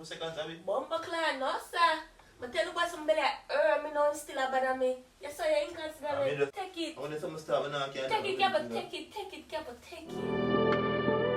seconds, have it? Bumper clan, no, sir. But tell you what somebody me know still about me. Yes, so you inconsiderate. Take it. I want to start with now. Take it, Capo, take it, Capo, take it.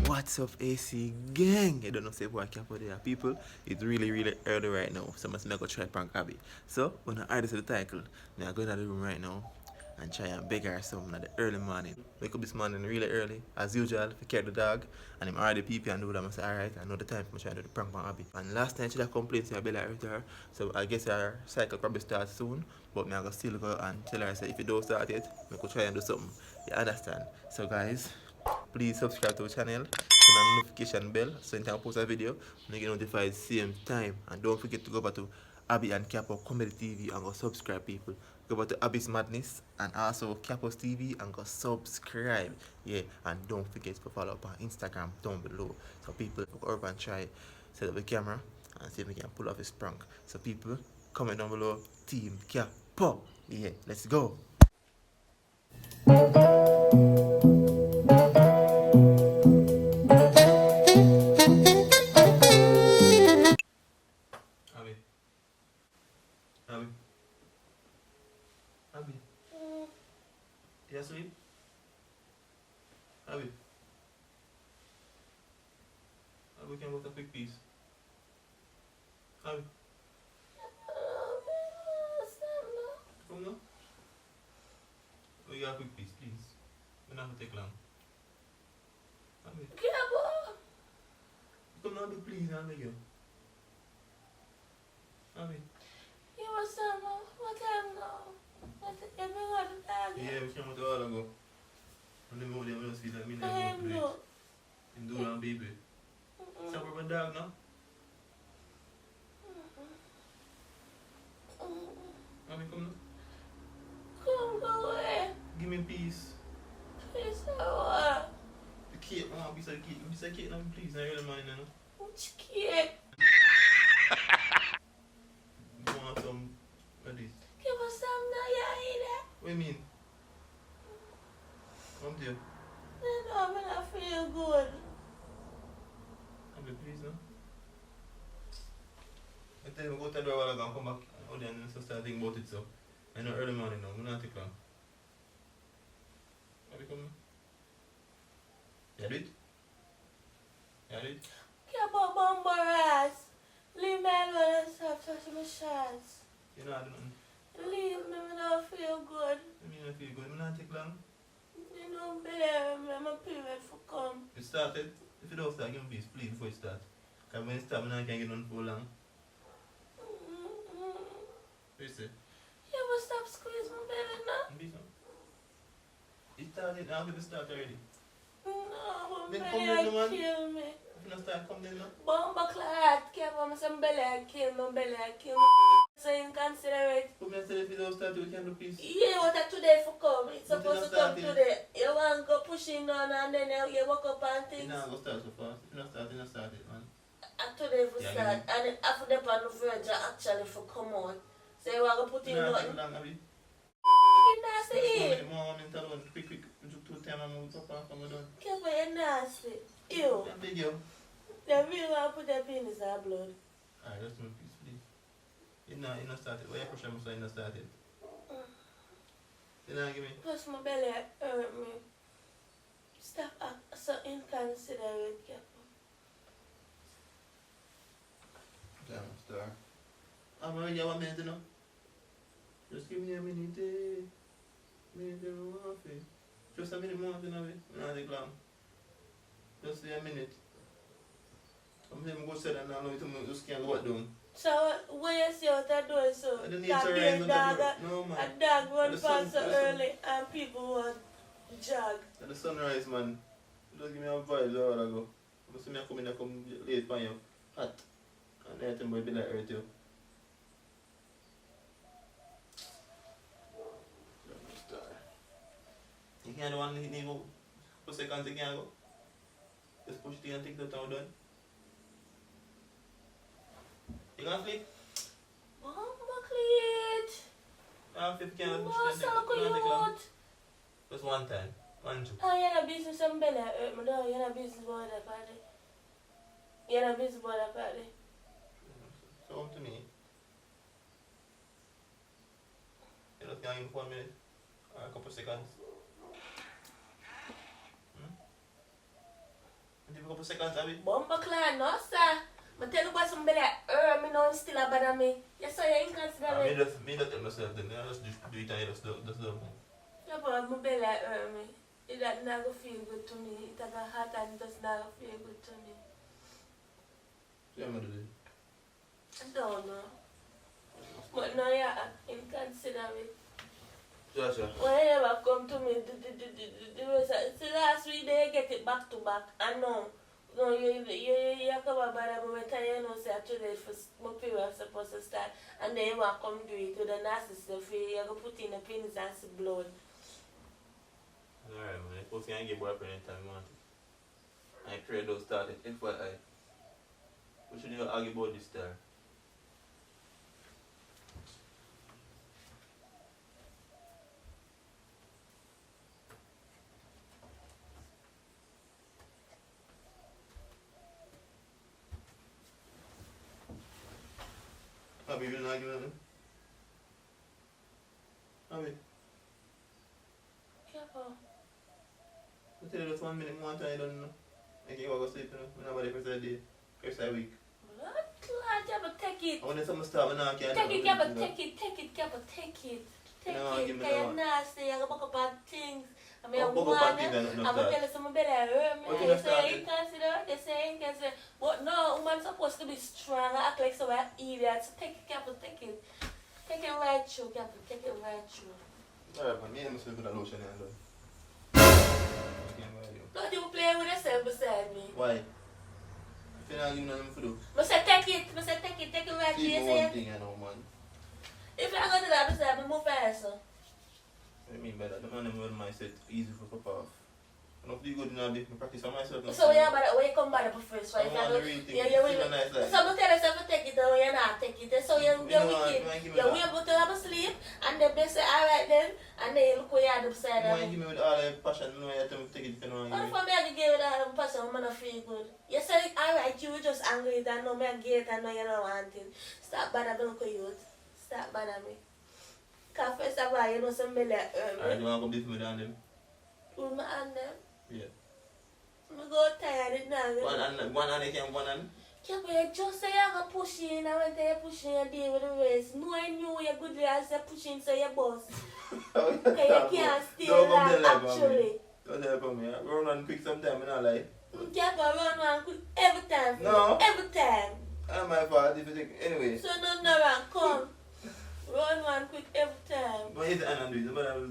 What's up, AC gang? I don't know if I can put there. People, it's really early right now. So I must make a try prank Abby. So when I add this to the title, I'm going to the room right now and try and beg her something at the early morning. Wake up this morning really early, as usual, to carry the dog. And I'm already pee and do that. I say, alright, I know the time for trying to do the prank on Abby. And last night she had complained to me about her. So I guess her cycle probably starts soon. But I'm going to still go and tell her, say, if you don't start it, I could try and do something. You understand? So guys, please subscribe to the channel, turn on the notification bell so anytime I post a video, you get notified same time. And don't forget to go over to Abby and Capo Comedy TV and go subscribe, people. Go over to Abby's Madness and also Capo's TV and go subscribe. Yeah, and don't forget to follow up on Instagram down below. So people go over and try set up the camera and see if we can pull off this prank. So people, comment down below, Team Capo. Yeah, let's go. Abby. You asleep? Abby. We can go to a quick piece. Abby. Come now. We got a quick piece, please. We're not going to take long. Abby. Come now, Abby, please. I'll make you. Abby. What time now? Yeah, we came out a while ago. And then over there, we just feel like me I like am not. in Dolan, baby. Stop with my dog now. Abby, come now. Come go away. Give me peace. Please, what? The cake, I want a piece of the cake. A piece of cake now, please. I really mind now. Which cake? You want some of this? Give us some now, you eat it. What do you mean? Come there. I'm not feel good. Abby, please, no? I tell you, go to the door while I go and come back. Oh, then I start thinking about it, so. I know early morning now. I'm not take long. Abby, come now. You do it? You do it? Keep a bumper ass. Leave me alone and stop touching my shots. You know I do nothing. Leave me, I don't feel good. I mean, I feel good. I'm not take long. You don't believe me, my period for come. You started. If you don't start, give me peace, please, before you start. Because when you start, I can't get nothing for long. What you say? You will stop squeezing my belly now? Be some. You started, now you start already. No, my Then belly come in, man. kill me. If you don't start, come then now. Bomba clot, keep on some belly, kill my belly, kill my so inconsiderate. Come and say if you don't start, we can do peace. Yeah, what that today for come? It's But supposed you to not come starting. today. You want to go pushing on and then you walk up and You things. know, go start so fast. If you don't start, you don't start it, man. And today for Yeah, start. And then after the pan of verge actually for come out. So you want to put in You know, nothing. take long, Abby. You nasty. So more on into one. Quick. We took 2 time and move up and we're done. Keep on nasty. Ew. I'm big, yo. They really want to put their penis in blood. Alright, just do peace, please. You know started. Why you push them so you not started? You know, give me. Plus my belly hurt me. Stop so inconsiderate, Kepo. Damn, star. I'm already 1 minute, you know. Just give me a minute, minute more, just a minute more, you know, not take long. Just a minute. I'm going to go sit down now, you just can't go back down. So, what you see what I do so? I don't need That to be rise a on dog, the no, man. a dog run The sun- past so the sun- early and people want jog. At the sunrise, man. You just give me a vibe, that's all I go. You see me come in and come late for you. Hot. And everything will be like earth you. You can't do one thing go for seconds you can't go. Just push it and take the town done. You gonna sleep? Mama cleat. If you can't push Mama it, so take long. cute. Just one time. One, two. Oh, you're not busy some belly hurt me down. You're not busy about that party. You're not busy about that party. So come to me. You just can't give me 1 minute. Or a couple seconds. Give me a couple seconds, Abby. Bumper clan, no sir. I tell you about some belly hurt me now still about me. You saw you inconsider Me just tell myself then. I just do it and you just do it. Yeah, but my belly hurt me. It does not feel good to me. It has a heart and it does not feel good to me. So I'm gonna do it. I don't know. But now you're inconsiderate. Sure. When you ever come to me, see last week they get it back to back. I know. No, you come about me when you know say today for my period supposed to start and then you want to come do it with the nasty stuff. You're going to put in the penis and some blood. Alright man, if you can get boyfriend anytime you want it. I pray those started, FYI. We should even argue about this star. Have you been arguing with him? Have you? Careful. I tell you just 1 minute more time, I don't know. I can't go to sleep, you know. Nobody first day, first week. Blood clot, you have to take it. I want some start, but now I can't. Take it, you have to take it. Take No, it, give me because that you're one. nasty, you're going to buck up on things. I mean, Oh, I'm buck up on things and going nothing to tell you some belly hurt me. What you They done say started? they say inconsiderate. But no, woman's supposed to be strong and act like some idiot. So take it, careful, take it. Take it right through, careful, take it right through. Alright, man, me and myself with a lotion and done. I can't buy you. Don't you play with yourself beside me. Why? If you're not giving nothing for do, I said take it right through. You keep say, one thing, you know, man. if you're going to do that beside me, move faster. What do you mean by that? The man them with mindset easy for pop off. I don't feel good in a bit. I practice on myself. So when you come back first, I right? want the real thing. Yeah, Feel a nice life. so you tell yourself to take it and when you're not take it. So you're wicked. You're able to have a sleep and then they say, alright then, and then you look where you are beside You want to them. give me with all the passion, you know, you tell me to take it if you don't want to What give if I give you that person, I'm not feel good? You say, alright, you just angry that no man get and no you don't want it. Stop bothering me, look at you. Stop bothering me. Because first of all, you know somebody like Alright, you want to come beef me down them? with my hand them. Yeah. I go tired now. One hand, they can one hand. Yeah, but you just say you're going to push in and when you're pushing, you deal with the rest. No, I knew you're good as you're pushing, so you're boss. Okay, you can't stay alive, actually. Don't tell about me. Run on quick sometime, I don't lie. You can't run around quick every time. No. Every time. That's my fault if you take. Anyway. So no around, come. Run one quick every time. But here's the hand and do it.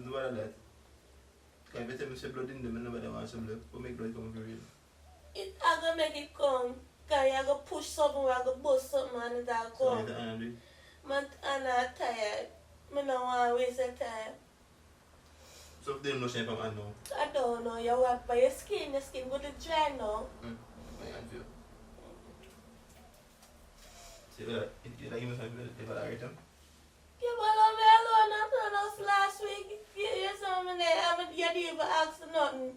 Nobody that. Because if you tell me say blood in them, nobody wants some blood. But make blood come for real. I'm going to make it come. Because you're going to push something or you're going to bust something and it's all So come. here's the hand and do it. I'm not tired. I don't want to waste your time. So if they don't know shape from hand now. I don't know. You walk by your skin going to dry now. My hand feel. See that? You like give me some blood if I hurt them? You follow me alone after us last week. You saw me there. You didn't even ask nothing.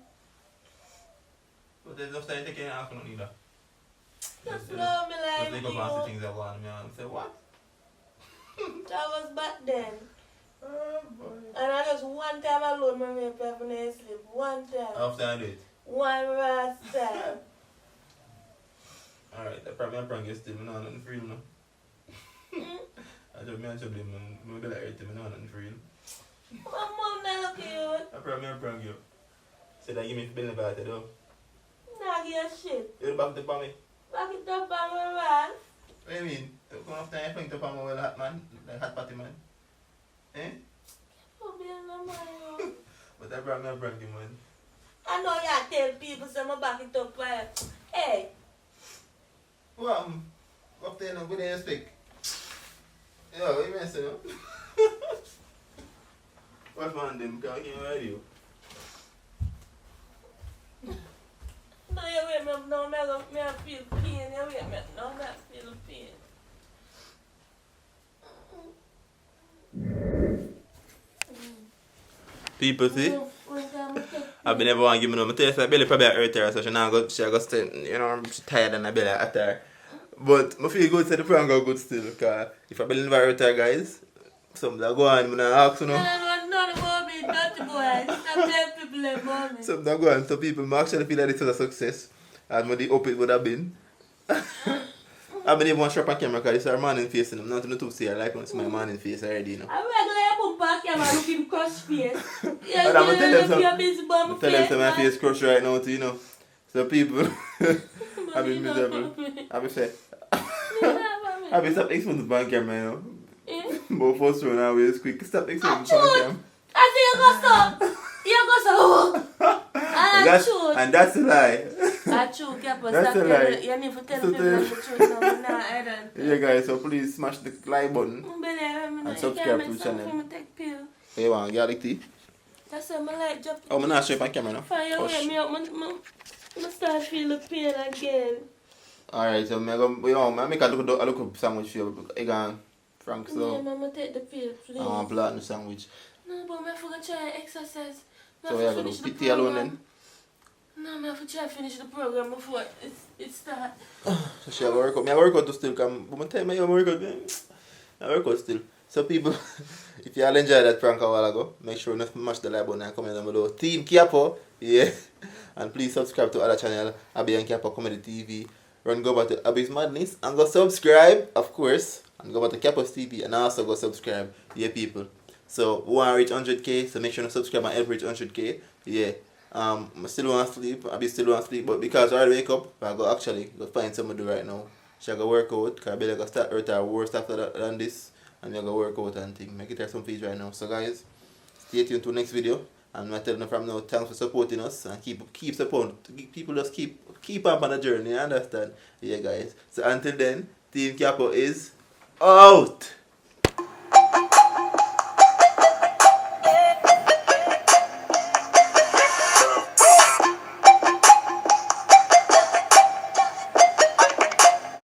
But there's no time taking half on either. Just love me Just like think you. about the things I want me and say, what? That was back then. Oh boy. And I just one time alone, my rape every night sleep. One time. After I do it. One last time. Alright, I probably prank you still, I know nothing for you now. I just me and trouble him and maybe like hurt him, I know nothing for you. My mom not look you. I probably prank you. Say that give me bill about it though. Nah, give a shit. You back the palm me. Back it up on my man. What do you mean? You come after you fling the palm well hot man, like hot patty man. Eh? Oh, be in the But I probably prank you man. I know you tell people so I'm back it up. Hey. What? Up there now, good and stick. Yo, what you messing up? What's wrong with them? Because I can't hear you. No, you wait me. No, me feel pain. You wait me. No, me feel pain. People see? I've been never want to give me no. I tell you, so belly probably hurt her, so she go stay, you know, she tired and I belly at her. But I feel good, so the prank go good still, because if I belly never hurt her, guys, something that go on, I'm not ask, you know. Not about me, dirty boy. Stop telling people about me. Something that go on, so people may actually feel that this was a success, and what the hope it would have been. I've been even one shop on camera, because this is our morning face, and I'm not going to see her like when it's my morning face already, you know. I'm regular bump back camera looking crush face. Yeah, And I'm going to tell them you're busy bum tell them my face crush right now too, you know. So people, I've been you miserable. I've been fair. I've been stop exposing the bank camera, you know. But first one always quick. Stop exposing the bank camera. I see you go so. You go so. And that's a lie. That's true, Kepa. That's a lie. You need to tell So people the truth. No, I don't. Yeah guys, so please smash the like button and subscribe to the channel. Hey, you want garlic tea? That's why I like jump. Oh, I'm not sure if I camera now. Fine, you wake me up. I start feeling pain again. Alright, so I'm gonna make a look sandwich for you. Egg and Frank, Yeah, so Mama, take the pill, please. I want platinum sandwich. No, but I forgot to try exercise. So we're gonna do tea alone then? No, I have to try to finish the program before it starts. So she have a workout. I work out to still come. But tell me I work out. I work out still. So people, if you all enjoyed that prank a while ago, make sure you smash the like button and comment down below. Team Kiapo, yeah. And please subscribe to other channel, Abby and Kiapo Comedy TV. Run go back to Abby's Madness and go subscribe, of course. And go back to Kiapo's TV and also go subscribe, yeah people. So we want to reach 100k, so make sure you subscribe and help reach 100k, yeah. I still want to sleep, Abby still want to sleep, but because I already wake up, I go actually go find something to do right now. She go work out, because I better go start hurt her worse after than this. And I go work out and things. Make it have some feeds right now. So guys, stay tuned to the next video. And I'm telling you from now, thanks for supporting us and keep supporting. People just keep up on the journey, you understand? Yeah guys. So until then, Team Kiapo is out!